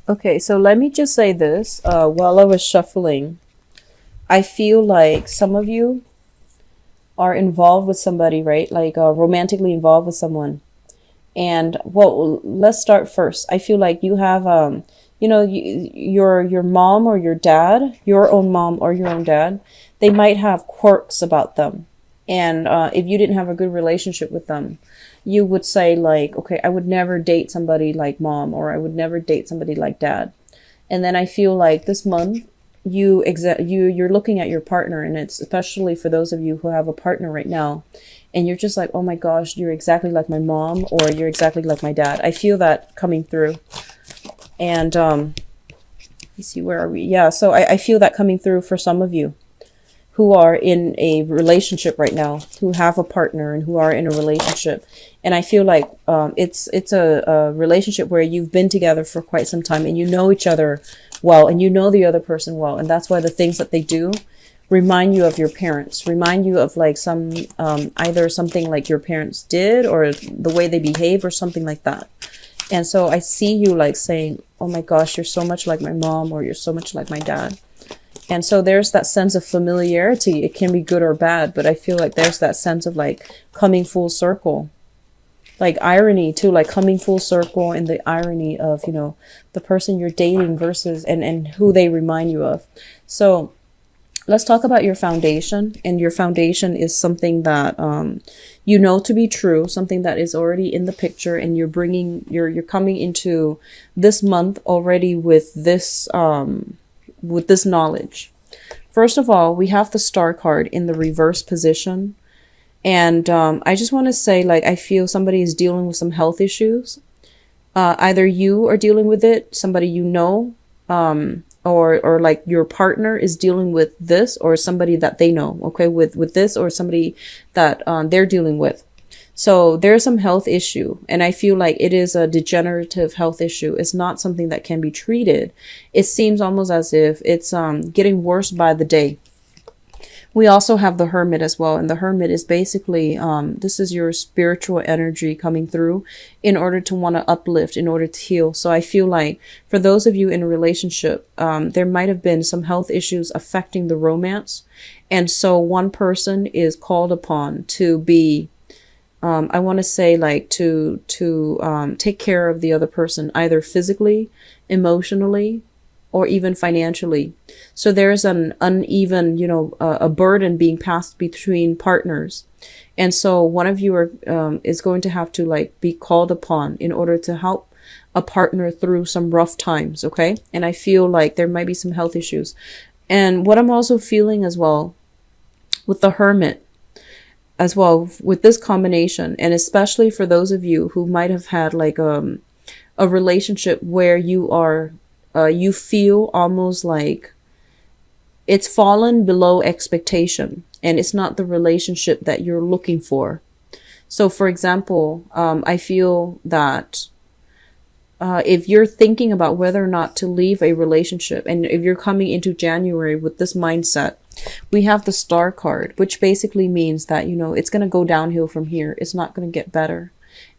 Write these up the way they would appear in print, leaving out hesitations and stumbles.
Okay, so let me just say this. While I was shuffling, I feel like some of you are involved with somebody, right? Like romantically involved with someone. And well, let's start first. I feel like you have, your mom or your dad, your own mom or your own dad, they might have quirks about them. And if you didn't have a good relationship with them, you would say like, okay, I would never date somebody like mom, or I would never date somebody like dad. And then I feel like this month you're looking at your partner, and it's especially for those of you who have a partner right now, and you're just like, oh my gosh, you're exactly like my mom, or you're exactly like my dad. I feel that coming through. And let me see, where are we? Yeah, so I feel that coming through for some of you who are in a relationship right now, who have a partner and who are in a relationship. And I feel like it's a relationship where you've been together for quite some time, and you know each other well, and you know the other person well. And that's why the things that they do remind you of your parents, remind you of like some either something like your parents did, or the way they behave, or something like that. And so I see you like saying, oh my gosh, you're so much like my mom, or you're so much like my dad. And so there's that sense of familiarity. It can be good or bad, but I feel like there's that sense of like coming full circle, like irony too, like coming full circle in the irony of, the person you're dating versus and who they remind you of. So let's talk about your foundation. And your foundation is something that you know to be true, something that is already in the picture, and you're coming into this month already with this knowledge. First of all, we have the Star card in the reverse position. And I just want to say, like, I feel somebody is dealing with some health issues. Either you are dealing with it, somebody you know, or like your partner is dealing with this, or somebody that they know, okay, with this, or somebody that they're dealing with. So there's some health issue, and I feel like it is a degenerative health issue. It's not something that can be treated. It seems almost as if it's getting worse by the day. We also have the Hermit as well, and the Hermit is basically this is your spiritual energy coming through in order to want to uplift, in order to heal. So I feel like for those of you in a relationship, there might have been some health issues affecting the romance, and so one person is called upon to be I want to say like to take care of the other person, either physically, emotionally, or even financially. So there's an uneven, a burden being passed between partners. And so one of you is going to have to like be called upon in order to help a partner through some rough times. Okay. And I feel like there might be some health issues. And what I'm also feeling as well with the Hermit, as well, with this combination, and especially for those of you who might have had like a relationship where you feel almost like it's fallen below expectation, and it's not the relationship that you're looking for. So for example, I feel that if you're thinking about whether or not to leave a relationship, and if you're coming into January with this mindset, we have the Star card, which basically means that, it's going to go downhill from here. It's not going to get better.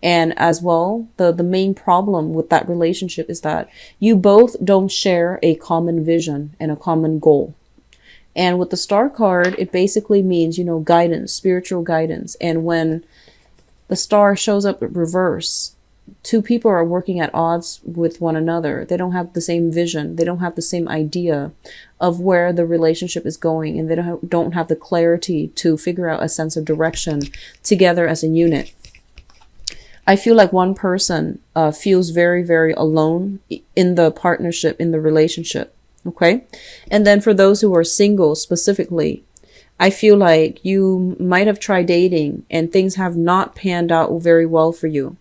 And as well, the main problem with that relationship is that you both don't share a common vision and a common goal. And with the Star card, it basically means, guidance, spiritual guidance. And when the Star shows up in reverse, two people are working at odds with one another. They don't have the same vision. They don't have the same idea of where the relationship is going, and they don't have the clarity to figure out a sense of direction together as a unit. I feel like one person feels very, very alone in the partnership, in the relationship. Okay. And then for those who are single specifically, I feel like you might have tried dating and things have not panned out very well for you.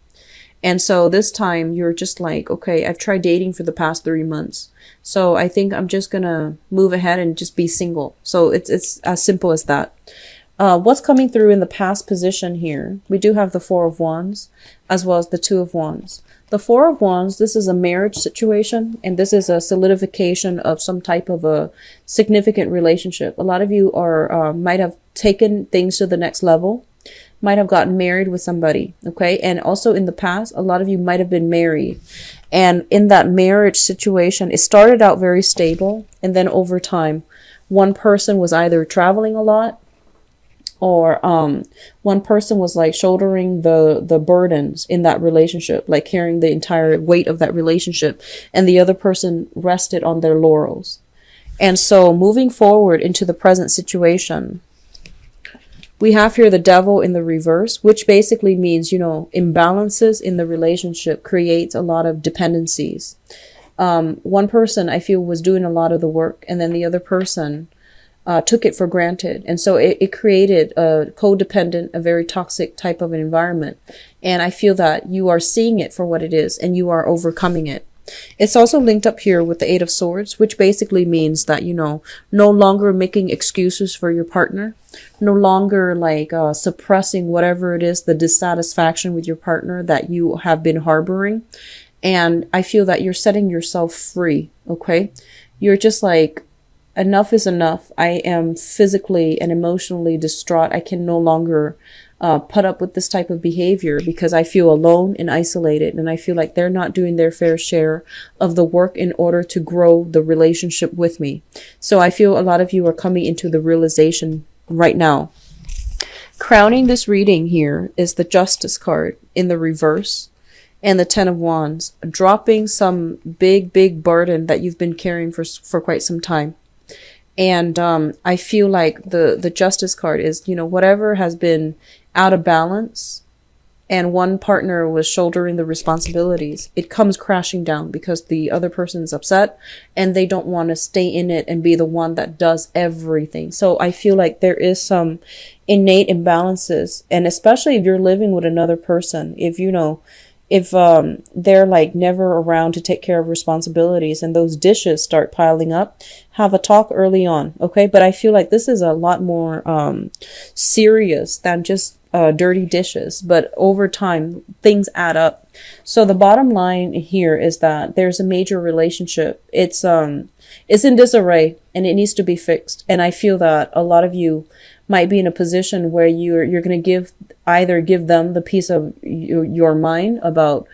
And so this time you're just like, okay, I've tried dating for the past 3 months. So I think I'm just going to move ahead and just be single. So it's as simple as that. What's coming through in the past position here? We do have the Four of Wands as well as the Two of Wands. The Four of Wands, this is a marriage situation, and this is a solidification of some type of a significant relationship. A lot of you might have taken things to the next level, might have gotten married with somebody. Okay. And also in the past, a lot of you might have been married, And in that marriage situation, it started out very stable. And then over time, one person was either traveling a lot, or one person was like shouldering the burdens in that relationship, like carrying the entire weight of that relationship, and the other person rested on their laurels. And so moving forward into the present situation, we have here the devil in the reverse, which basically means, imbalances in the relationship creates a lot of dependencies. One person I feel was doing a lot of the work, and then the other person took it for granted. And so it created a codependent, a very toxic type of an environment. And I feel that you are seeing it for what it is and you are overcoming it. It's also linked up here with the Eight of Swords, which basically means that, no longer making excuses for your partner, no longer suppressing whatever it is, the dissatisfaction with your partner that you have been harboring. And I feel that you're setting yourself free. Okay. You're just like, enough is enough. I am physically and emotionally distraught. I can no longer put up with this type of behavior because I feel alone and isolated, and I feel like they're not doing their fair share of the work in order to grow the relationship with me. So I feel a lot of you are coming into the realization right now. Crowning this reading here is the Justice card in the reverse and the Ten of Wands, dropping some big burden that you've been carrying for quite some time. And I feel like the Justice card is, whatever has been out of balance and one partner was shouldering the responsibilities, it comes crashing down because the other person is upset and they don't want to stay in it and be the one that does everything. So I feel like there is some innate imbalances, and especially if you're living with another person, if they're like never around to take care of responsibilities and those dishes start piling up, have a talk early on. Okay. But I feel like this is a lot more serious than just dirty dishes, but over time things add up. So the bottom line here is that there's a major relationship. It's in disarray and it needs to be fixed. And I feel that a lot of you might be in a position where you're going to give them the piece of your mind about,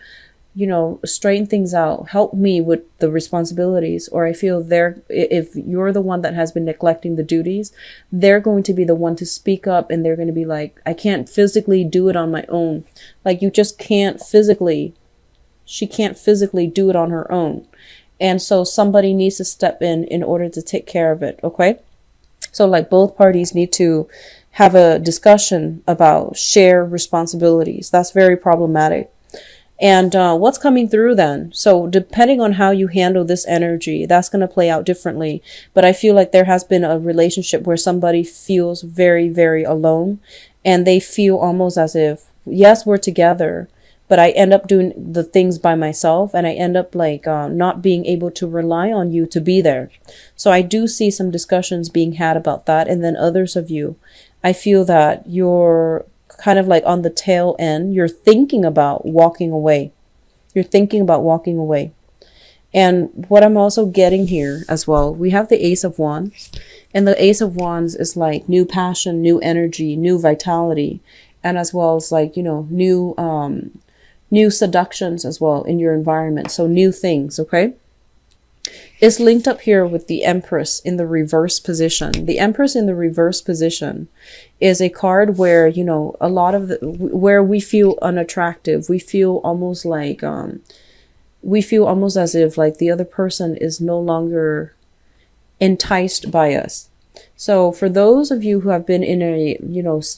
straighten things out, help me with the responsibilities. Or I feel if you're the one that has been neglecting the duties, they're going to be the one to speak up, and they're going to be like, I can't physically do it on my own. Like, you just she can't physically do it on her own. And so somebody needs to step in order to take care of it. Okay. So like both parties need to have a discussion about shared responsibilities. That's very problematic. And what's coming through then? So depending on how you handle this energy, that's going to play out differently. But I feel like there has been a relationship where somebody feels very, very alone, and they feel almost as if, yes, we're together, but I end up doing the things by myself, and I end up not being able to rely on you to be there. So I do see some discussions being had about that. And then others of you, I feel that you're kind of like on the tail end. You're thinking about walking away. And what I'm also getting here as well, we have the Ace of Wands, and the Ace of Wands is like new passion, new energy, new vitality, and as well as new seductions as well in your environment. So new things, okay? It's linked up here with the Empress in the reverse position. The Empress in the reverse position is a card where, a lot of where we feel unattractive. We feel almost as if like the other person is no longer enticed by us. So for those of you who have been in a,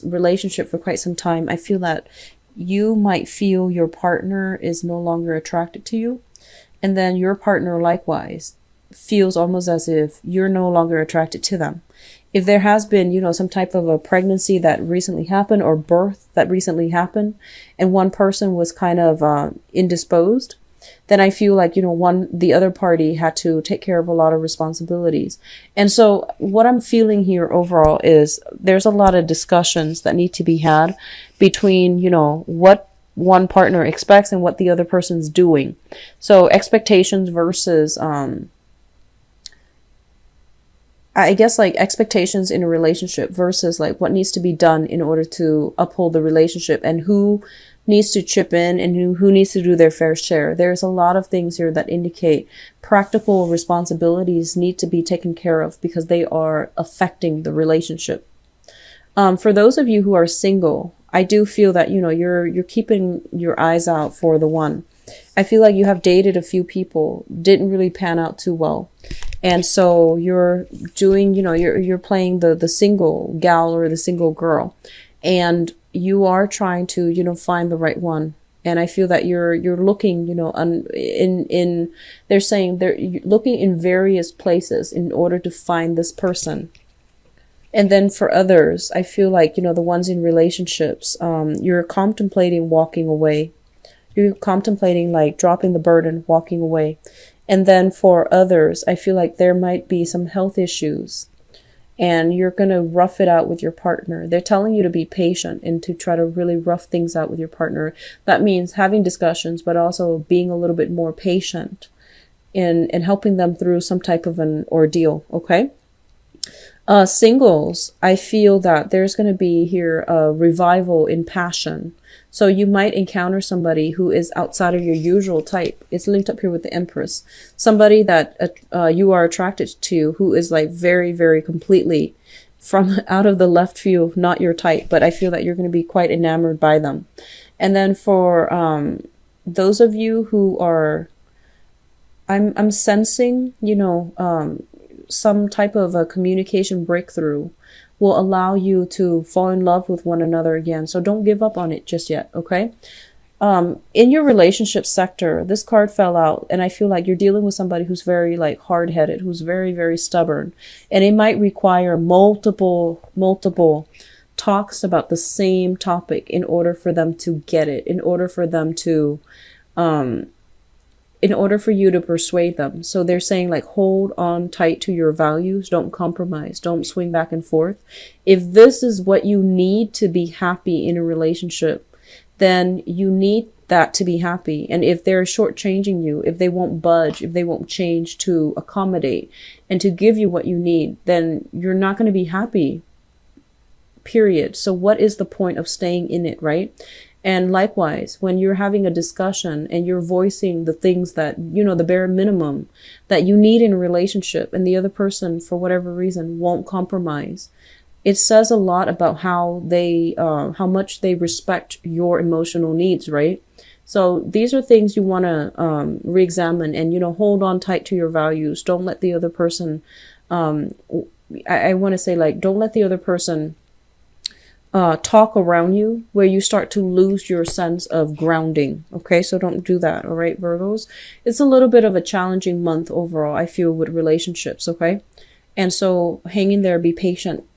relationship for quite some time, I feel that you might feel your partner is no longer attracted to you. And then your partner likewise feels almost as if you're no longer attracted to them. If there has been, some type of a pregnancy that recently happened or birth that recently happened, and one person was kind of indisposed, then I feel like, the other party had to take care of a lot of responsibilities. And so what I'm feeling here overall is there's a lot of discussions that need to be had between, what one partner expects and what the other person's doing. So expectations versus, I guess expectations in a relationship versus what needs to be done in order to uphold the relationship, and who needs to chip in and who needs to do their fair share. There's a lot of things here that indicate practical responsibilities need to be taken care of because they are affecting the relationship. For those of you who are single, I do feel that, you know, you're keeping your eyes out for the one. I feel like you have dated a few people, didn't really pan out too well. And so you're doing, you know, you're playing the single gal or the single girl, and you are trying to, you know, find the right one. And I feel that you're looking, you know, they're saying they're looking in various places in order to find this person. And then for others, I feel like, you know, the ones in relationships, you're contemplating walking away. You're contemplating like dropping the burden, walking away. And then for others, I feel like there might be some health issues and you're going to rough it out with your partner. They're telling you to be patient and to try to really rough things out with your partner. That means having discussions, but also being a little bit more patient in helping them through some type of an ordeal. Okay. Singles, I feel that there's going to be here a revival in passion. So you might encounter somebody who is outside of your usual type. It's linked up here with the Empress. Somebody that you are attracted to who is like very, very completely from out of the left field, not your type. But I feel that you're going to be quite enamored by them. And then for those of you who are, I'm sensing, you know, some type of a communication breakthrough will allow you to fall in love with one another again. So don't give up on it just yet, okay? In your relationship sector, this card fell out, and I feel like you're dealing with somebody who's very like hard-headed, who's very, very stubborn. And it might require multiple talks about the same topic in order for them to get it, in order for them to in order for you to persuade them. So they're saying like, hold on tight to your values. Don't compromise. Don't swing back and forth. If this is what you need to be happy in a relationship, then you need that to be happy. And if they're shortchanging you, if they won't budge, if they won't change to accommodate and to give you what you need, then you're not going to be happy, period. So what is the point of staying in it, right? And likewise, when you're having a discussion and you're voicing the things that, you know, the bare minimum that you need in a relationship, and the other person, for whatever reason, won't compromise, it says a lot about how much they respect your emotional needs, right? So these are things you want to re-examine and, you know, hold on tight to your values. Don't let the other person, I want to say, like, don't let the other person talk around you where you start to lose your sense of grounding. Okay, so don't do that. All right, Virgos. It's a little bit of a challenging month overall, I feel, with relationships. Okay, and so hang in there, be patient,